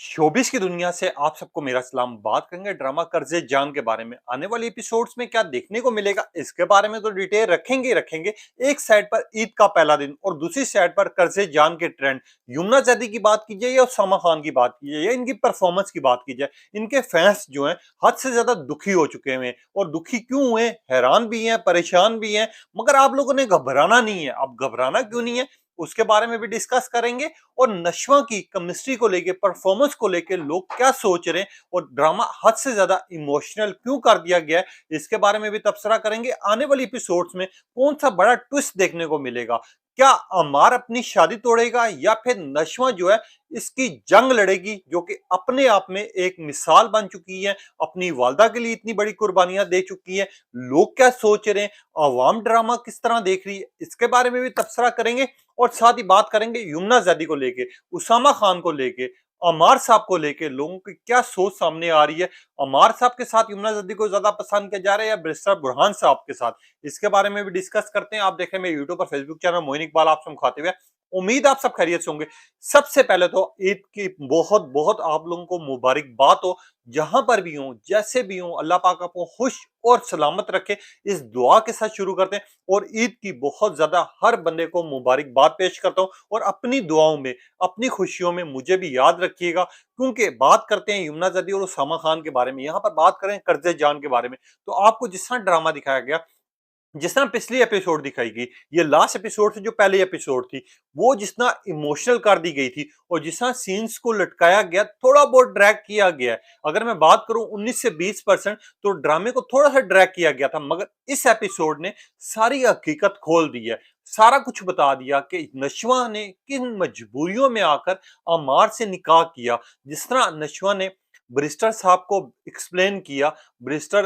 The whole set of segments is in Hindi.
शोबिस की दुनिया से आप सबको मेरा सलाम। बात करेंगे ड्रामा कर्जे जान के बारे में। आने वाले एपिसोड्स में क्या देखने को मिलेगा इसके बारे में तो डिटेल रखेंगे ही रखेंगे। एक साइड पर ईद का पहला दिन और दूसरी साइड पर कर्जे जान के ट्रेंड। यमुना जैदी की बात की जाए या उसामा खान की बात की जाए या इनकी परफॉर्मेंस की बात की जाए, इनके फैंस जो हैं हद से ज्यादा दुखी हो चुके हैं। और दुखी क्यों हुए, हैरान भी हैं, परेशान भी हैं। मगर आप लोगों ने घबराना नहीं है। अब घबराना क्यों नहीं है उसके बारे में भी डिस्कस करेंगे। और नशवा की केमिस्ट्री को लेके, परफॉर्मेंस को लेके लोग क्या सोच रहे हैं और ड्रामा हद से ज्यादा इमोशनल क्यों कर दिया गया है, इसके बारे में भी तबसरा करेंगे। आने वाली एपिसोड्स में कौन सा बड़ा ट्विस्ट देखने को मिलेगा। क्या अमार अपनी शादी तोड़ेगा या फिर नशवा जो है इसकी जंग लड़ेगी, जो कि अपने आप में एक मिसाल बन चुकी है। अपनी वालदा के लिए इतनी बड़ी कुर्बानियां दे चुकी है। लोग क्या सोच रहे हैं, अवाम ड्रामा किस तरह देख रही है, इसके बारे में भी तबसरा करेंगे। और साथ ही बात करेंगे यमुना जैदी को लेके, उसामा खान को लेके, अमार साहब को लेके लोगों की क्या सोच सामने आ रही है। अमार साहब के साथ यमुना जैदी को ज्यादा पसंद किया जा रहा है या बैरिस्टर बुरहान साहब के साथ, इसके बारे में भी डिस्कस करते हैं। आप देख रहे हैं मेरे यूट्यूब और फेसबुक चैनल मोइन इकबाल, आप सब खाते हुए। उम्मीद आप सब खैरियत से होंगे। सबसे पहले तो ईद की बहुत बहुत आप लोगों को मुबारकबाद हो। जहां पर भी हो, जैसे भी हो, अल्लाह पाक आपको खुश और सलामत रखे, इस दुआ के साथ शुरू करते हैं। और ईद की बहुत ज्यादा हर बंदे को मुबारकबाद पेश करता हूं। और अपनी दुआओं में, अपनी खुशियों में मुझे भी याद रखिएगा। क्योंकि बात करते हैं यमुना जदी और उसामा खान के बारे में, यहां पर बात करें कर्जे जान के बारे में, तो आपको जिस तरह ड्रामा दिखाया गया, जिस तरह पिछली एपिसोड दिखाई गई, ये लास्ट एपिसोड से जो पहली एपिसोड थी, वो जिस तरह इमोशनल कर दी गई थी और जिस तरह सीन्स को लटकाया गया, थोड़ा बहुत ड्रैग किया गया है। अगर मैं बात करूं 19 से 20% तो ड्रामे को थोड़ा सा ड्रैग किया गया था। मगर इस एपिसोड ने सारी हकीकत खोल दी है, सारा कुछ बता दिया कि नशवा ने किन मजबूरियों में आकर अमार से निकाह किया। जिस तरह नशवा ने ब्रिस्टर साहब को एक्सप्लेन किया, ब्रिस्टर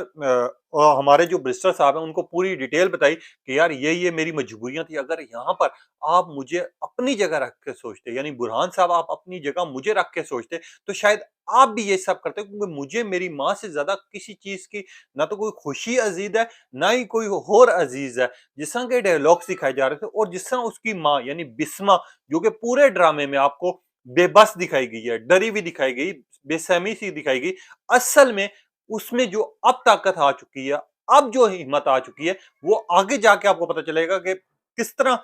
हमारे जो ब्रिस्टर साहब हैं उनको पूरी डिटेल बताई कि यार ये मेरी मजबूरियां थी। अगर यहाँ पर आप मुझे अपनी जगह रख के सोचते, यानी बुरहान साहब आप अपनी जगह मुझे रख के सोचते, तो शायद आप भी ये सब करते। क्योंकि मुझे मेरी माँ से ज्यादा किसी चीज की ना तो कोई खुशी अजीज है, ना ही कोई और अजीज है। जिस तरह के डायलॉग्स दिखाए जा रहे थे और जिस तरह उसकी माँ यानी बिस्मा, जो कि पूरे ड्रामे में आपको बेबस दिखाई गई है, डरी हुई दिखाई गई, बेसहमी सी दिखाई गई, असल में उसमें जो अब ताकत आ चुकी है, अब जो हिम्मत आ चुकी है, वो आगे जाके आपको पता चलेगा कि किस तरह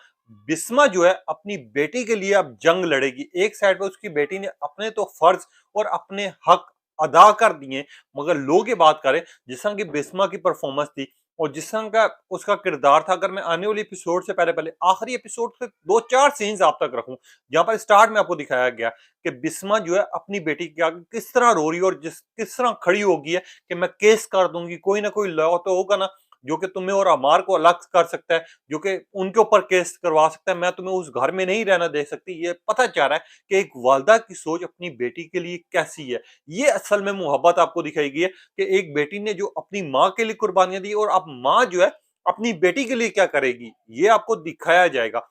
बिस्मा जो है अपनी बेटी के लिए अब जंग लड़ेगी। एक साइड पे उसकी बेटी ने अपने तो फर्ज और अपने हक अदा कर दिए, मगर लोग ये बात करें जिस तरह की बिस्मा की परफॉर्मेंस थी और जिस तरह का उसका किरदार था। अगर मैं आने वाली एपिसोड से पहले पहले आखिरी एपिसोड के दो चार सीन्स आप तक रखूं, जहां पर स्टार्ट में आपको दिखाया गया कि बिस्मा जो है अपनी बेटी के आगे किस तरह रो रही है और किस तरह खड़ी हो गई है कि मैं केस कर दूंगी, कोई ना कोई लॉ तो होगा ना जो कि तुम्हें और अमार को अलग कर सकता है, जो कि उनके ऊपर केस करवा सकता है। मैं तुम्हें उस घर में नहीं रहना दे सकती। ये पता चल रहा है कि एक वालदा की सोच अपनी बेटी के लिए कैसी है। ये असल में मोहब्बत आपको दिखाई गई है कि एक बेटी ने जो अपनी माँ के लिए कुर्बानियां दी और अब माँ जो है अपनी बेटी के लिए क्या करेगी, ये आपको दिखाया जाएगा।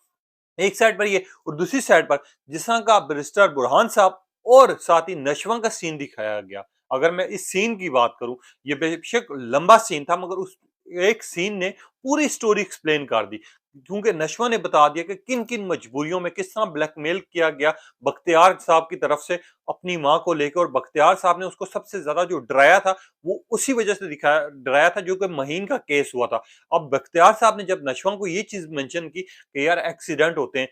एक साइड पर ये और दूसरी साइड पर जिस तरह का बैरिस्टर बुरहान साहब और साथ ही नशवा का सीन दिखाया गया। अगर मैं इस सीन की बात करूं, ये बेशक लंबा सीन था मगर उस एक सीन ने पूरी स्टोरी एक्सप्लेन कर दी। क्योंकि नशवा ने बता दिया कि किन किन मजबूरियों में किस तरह ब्लैकमेल किया गया बख्तियार साहब की तरफ से अपनी माँ को लेकर। और बख्तियार साहब ने उसको सबसे ज्यादा जो डराया था वो उसी वजह से दिखाया डराया था जो कि महीन का केस हुआ था। अब बख्तियार साहब ने जब नशवा को ये चीज मेंशन की कि यार एक्सीडेंट होते हैं,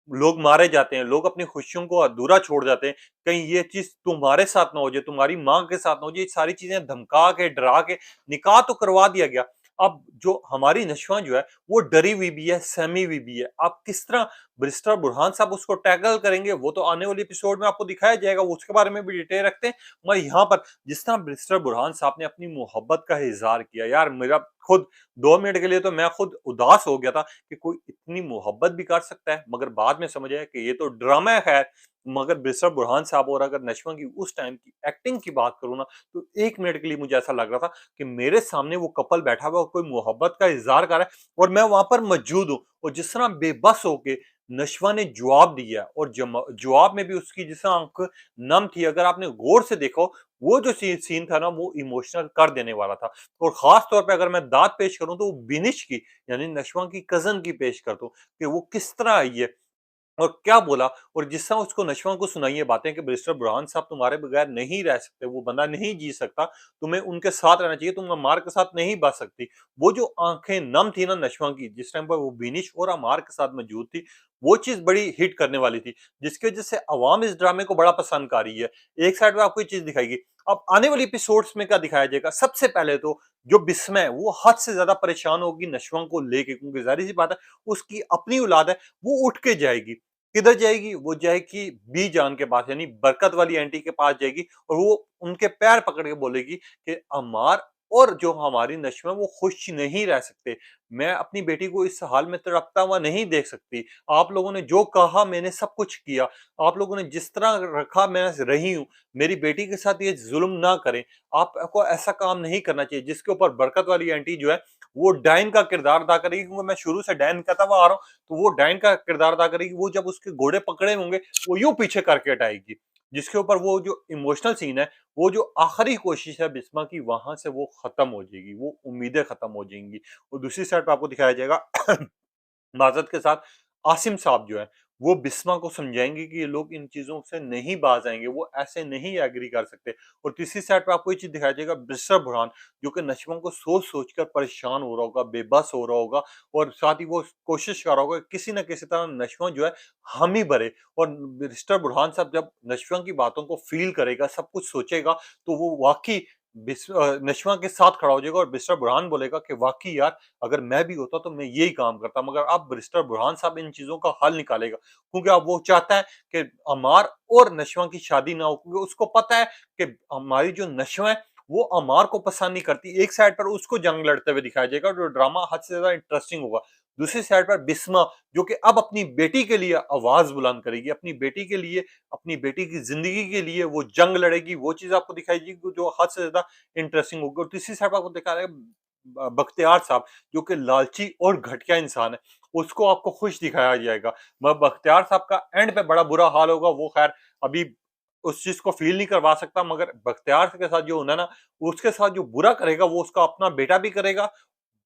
लोग मारे जाते हैं, लोग अपनी खुशियों को अधूरा छोड़ जाते हैं, कहीं ये चीज तुम्हारे साथ ना हो जाए, तुम्हारी माँ के साथ ना हो जाए, ये सारी चीजें धमका के डरा के निकाह तो करवा दिया गया। अब जो हमारी नशवा जो है वो डरी हुई भी है, सहमी हुई भी है। आप किस तरह बैरिस्टर बुरहान साहब उसको टैकल करेंगे वो तो आने वाली एपिसोड में आपको दिखाया जाएगा, वो उसके बारे में भी डिटेल रखते हैं। मगर यहाँ पर जिस तरह बैरिस्टर बुरहान साहब ने अपनी मोहब्बत का इजहार किया, यार मेरा खुद 2 मिनट के लिए तो मैं खुद उदास हो गया था कि कोई इतनी मोहब्बत भी कर सकता है। मगर बाद में समझ आया कि ये तो ड्रामा है। खैर, मगर बैरिस्टर बुरहान साहब और अगर नशवा की उस टाइम की एक्टिंग की बात करूं ना, तो 1 मिनट के लिए मुझे ऐसा लग रहा था कि मेरे सामने वो कपल बैठा हुआ और कोई मोहब्बत का इजहार कर रहा है और मैं वहां पर मौजूद हूँ। और जिस तरह बेबस होके नशवा ने जवाब दिया और जवाब में भी उसकी जिस तरह आंख नम थी, अगर आपने गौर से देखो, वो जो सीन था ना वो इमोशनल कर देने वाला था। और खास तौर पे अगर मैं दाद पेश करूं तो वो बिनिश की यानी नशवा की कजन की पेश कर दूं कि वो किस तरह आई है और क्या बोला, और जिस तरह उसको नशवा को सुनाई है बातें कि बैरिस्टर बुरहान साहब तुम्हारे बगैर नहीं रह सकते, वो बंदा नहीं जी सकता, तुम्हें उनके साथ रहना चाहिए, तुम अमार के साथ नहीं बच सकती। वो जो आंखें नम थी ना नशवा की, जिस टाइम पर वो बिनिश और अमार के साथ मौजूद थी, वो चीज बड़ी हिट करने वाली थी, जिसकी वजह से अवाम इस ड्रामे को बड़ा पसंद कर रही है। एक साइड में आपको ये चीज दिखाएगी। अब आने वाली एपिसोड्स में क्या दिखाया जाएगा, सबसे पहले तो जो बिस्म है वो हद से ज्यादा परेशान होगी नशवा को लेके, क्योंकि जाहिर सी बात है उसकी अपनी औलाद है, वो उठ के जाएगी। किधर जाएगी? वो जाएगी बी जान के पास, यानी बरकत वाली आंटी के पास जाएगी, और वो उनके पैर पकड़ के बोलेगी कि अम्मार और जो हमारी नशवा वो खुश नहीं रह सकते। मैं अपनी बेटी को इस हाल में तड़पता हुआ नहीं देख सकती। आप लोगों ने जो कहा मैंने सब कुछ किया। आप लोगों ने जिस तरह रखा मैं रही हूँ। मेरी बेटी के साथ ये जुल्म ना करें। आपको ऐसा काम नहीं करना चाहिए। जिसके ऊपर बरकत वाली आंटी जो है वो डायन का किरदार अदा करेगी, क्योंकि मैं शुरू से डायन कहता हुआ आ रहा हूँ। तो वो डायन का किरदार अदा करेगी। वो जब उसके घोड़े पकड़े होंगे वो यूं पीछे करके हटाएगी, जिसके ऊपर वो जो इमोशनल सीन है, वो जो आखिरी कोशिश है बिस्मा की, वहां से वो खत्म हो जाएगी, वो उम्मीदें खत्म हो जाएंगी। और दूसरी साइड पे आपको दिखाया जाएगा माजरत के साथ आसिम साहब जो है वो बिस्मा को समझाएंगे कि ये लोग इन चीजों से नहीं बाज आएंगे, वो ऐसे नहीं एग्री कर सकते। और तीसरी साइड पे आपको ये चीज दिखाया जाएगा बिस्र बुरहान, जो कि नशवा को सोच सोच कर परेशान हो रहा होगा, बेबस हो रहा होगा, और साथ ही वो कोशिश कर रहा होगा कि किसी न किसी तरह नशवा जो है हामी भरे। और मिस्टर बुरहान साहब जब नशवा की बातों को फील करेगा, सब कुछ सोचेगा, तो वो वाकई नशवा के साथ खड़ा हो जाएगा, और मिस्टर बुरहान बोलेगा कि वाकई यार अगर मैं भी होता तो मैं यही काम करता। मगर अब बैरिस्टर बुरहान साहब इन चीजों का हल निकालेगा, क्योंकि अब वो चाहता है कि अमार और नशवा की शादी ना हो, क्योंकि उसको पता है कि हमारी जो नशवा है वो अमार को पसंद नहीं करती। एक साइड पर उसको जंग लड़ते हुए दिखाया जाएगा, जो ड्रामा हद से ज्यादा इंटरेस्टिंग होगा। दूसरी साइड पर बिस्मा, जो कि अब अपनी बेटी के लिए आवाज बुलंद करेगी, अपनी बेटी के लिए, अपनी बेटी की जिंदगी के लिए वो जंग लड़ेगी। वो चीज आपको दिखाई देगी जो हद से ज्यादा इंटरेस्टिंग होगी। और तीसरी साइड पर आपको दिखा रहा है बख्तियार साहब, जो कि लालची और घटिया इंसान है, उसको आपको खुश दिखाया जाएगा। बख्तियार साहब का एंड पे बड़ा बुरा हाल होगा। वो खैर अभी उस चीज को फील नहीं करवा सकता, मगर बख्तियार के साथ जो होना ना, उसके साथ जो बुरा करेगा वो उसका अपना बेटा भी करेगा,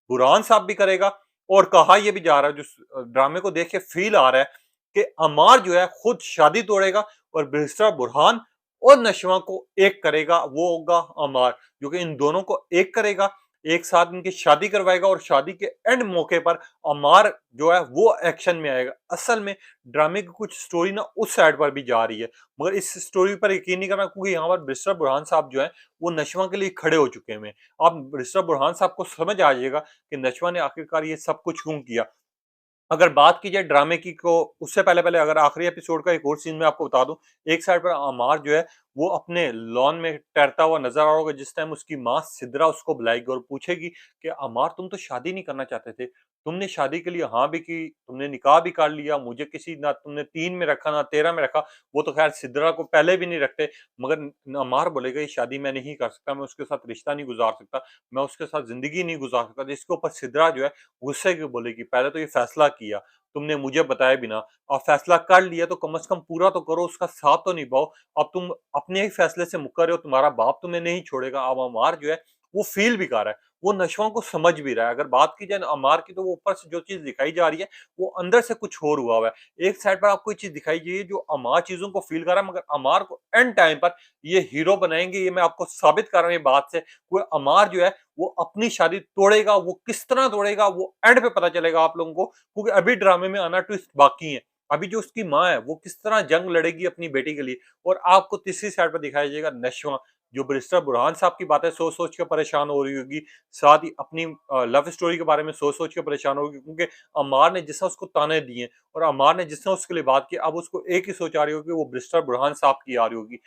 बुरहान साहब भी करेगा। और कहा यह भी जा रहा है, जो ड्रामे को देख के फील आ रहा है, कि अमार जो है खुद शादी तोड़ेगा और बैरिस्टर बुरहान और नशवा को एक करेगा, वो होगा अमार, जो कि इन दोनों को एक करेगा, एक साथ इनकी शादी करवाएगा। और शादी के एंड मौके पर अमार जो है वो एक्शन में आएगा। असल में ड्रामे की कुछ स्टोरी ना उस साइड पर भी जा रही है, मगर इस स्टोरी पर यकीन नहीं करना, क्योंकि यहाँ पर बैरिस्टर बुरहान साहब जो है वो नशवा के लिए खड़े हो चुके हैं। अब बैरिस्टर बुरहान साहब को समझ आ जाएगा कि नशवा ने आखिरकार ये सब कुछ क्यों किया। अगर बात की जाए ड्रामे की, को उससे पहले अगर आखिरी एपिसोड का एक और सीन मैं आपको बता दूं। एक साइड पर अमार जो है वो अपने लॉन में तैरता हुआ नजर आ रहा होगा, जिस टाइम उसकी माँ सिद्रा उसको बुलाएगी और पूछेगी कि अमार तुम तो शादी नहीं करना चाहते थे, तुमने शादी के लिए हाँ भी की, तुमने निकाह भी कर लिया, मुझे किसी ना तुमने 3 में रखा ना 13 में रखा। वो तो खैर सिद्रा को पहले भी नहीं रखते, मगर अमार बोलेगा ये शादी मैं नहीं कर सकता, मैं उसके साथ रिश्ता नहीं गुजार सकता, मैं उसके साथ जिंदगी नहीं गुजार सकता। जिसके ऊपर सिद्रा जो है गुस्से की बोलेगी, पहले तो ये फैसला किया तुमने मुझे बताए बिना, और फैसला कर लिया तो कम से कम पूरा तो करो, उसका साथ तो निभाओ। अब तुम अपने ही फैसले से मुकर रहे हो, तुम्हारा बाप तुम्हें नहीं छोड़ेगा। अब अमार जो है वो फील भी कर रहा है, वो नशवा को समझ भी रहा है। अगर बात की जाए अमार की, तो वो ऊपर से जो चीज दिखाई जा रही है वो अंदर से कुछ और हुआ है। एक साइड पर आपको ये चीज दिखाई गई है जो अमार चीजों को फील कर रहा है, मगर अमार को एंड टाइम पर ये हीरो बनाएंगे, ये मैं आपको साबित कर रहा हूँ ये बात से। वो अमार जो है वो अपनी शादी तोड़ेगा, वो किस तरह तोड़ेगा वो एंड पे पता चलेगा आप लोगों को, क्योंकि अभी ड्रामे में आना ट्विस्ट बाकी है। अभी जो उसकी माँ है वो किस तरह जंग लड़ेगी अपनी बेटी के लिए। और आपको तीसरी साइड पर दिखाया जाएगा नशवा, जो बैरिस्टर बुरहान साहब की बातें सोच सोच के परेशान हो रही होगी, साथ ही अपनी लव स्टोरी के बारे में सोच सोच के परेशान होगी, क्योंकि अमार ने जिस तरह उसको ताने दिए और अमार ने जिस तरह उसके लिए बात की, अब उसको एक ही सोच आ रही होगी, वो बैरिस्टर बुरहान साहब की आ रही होगी।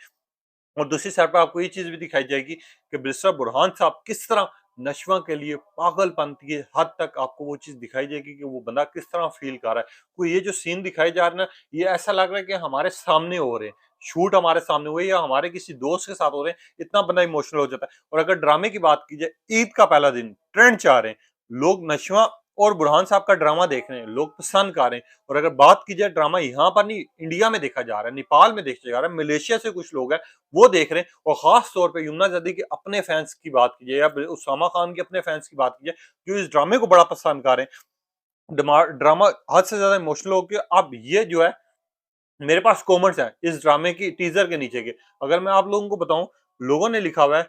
और दूसरी साइड पर आपको ये चीज भी दिखाई जाएगी कि बैरिस्टर बुरहान साहब किस तरह नशवा के लिए पागलपन की हद तक आपको वो चीज दिखाई जाएगी कि वो बंदा किस तरह फील कर रहा है। कोई ये जो सीन दिखाई जा रहा है ना, ये ऐसा लग रहा है कि हमारे सामने हो रहे हैं, शूट हमारे सामने हुए या हमारे किसी दोस्त के साथ हो रहे हैं, इतना बंदा इमोशनल हो जाता है। और अगर ड्रामे की बात की जाए, ईद का पहला दिन ट्रेंड चाह रहे हैं लोग, नशवा और बुरहान साहब का ड्रामा देख रहे हैं, लोग पसंद कर रहे हैं। और अगर बात की जाए ड्रामा यहाँ पर नहीं, इंडिया में देखा जा रहा है, नेपाल में देखा जा रहा है, मलेशिया से कुछ लोग हैं वो देख रहे हैं। और खास तौर पे यमुना जदी के अपने फैंस की बात कीजिए या उसामा खान के अपने फैंस की बात कीजिए, जो इस ड्रामे को बड़ा पसंद कर रहे हैं। ड्रामा हद से ज्यादा इमोशनल हो गया। अब ये जो है मेरे पास कमेंट्स हैं इस ड्रामे की टीजर के नीचे के। अगर मैं आप लोगों को बताऊं, लोगों ने लिखा हुआ है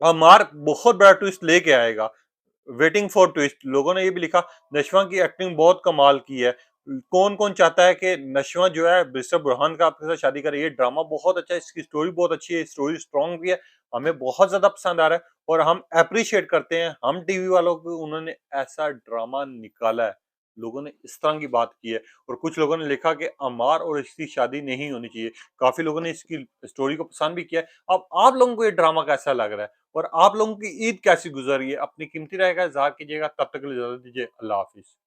अमार बहुत बड़ा ट्विस्ट लेके आएगा, वेटिंग फॉर ट्विस्ट। लोगों ने ये भी लिखा नशवा की एक्टिंग बहुत कमाल की है। कौन कौन चाहता है कि नशवा जो है मिस्टर बुरहान का आपके साथ शादी करे। ये ड्रामा बहुत अच्छा है, इसकी स्टोरी बहुत अच्छी है, स्टोरी स्ट्रॉन्ग भी है, हमें बहुत ज्यादा पसंद आ रहा है और हम अप्रिशिएट करते हैं हम टीवी वालों को, उन्होंने ऐसा ड्रामा निकाला है। लोगों ने इस तरह की बात की है और कुछ लोगों ने लिखा कि अमार और इसकी शादी नहीं होनी चाहिए। काफी लोगों ने इसकी स्टोरी को पसंद भी किया है। अब आप लोगों को ये ड्रामा कैसा लग रहा है और आप लोगों की ईद कैसी गुजर रही है? अपनी कीमती राय का इज़हार कीजिएगा। तब तक के लिए इजाज़त दीजिए। अल्लाह हाफ़िज़।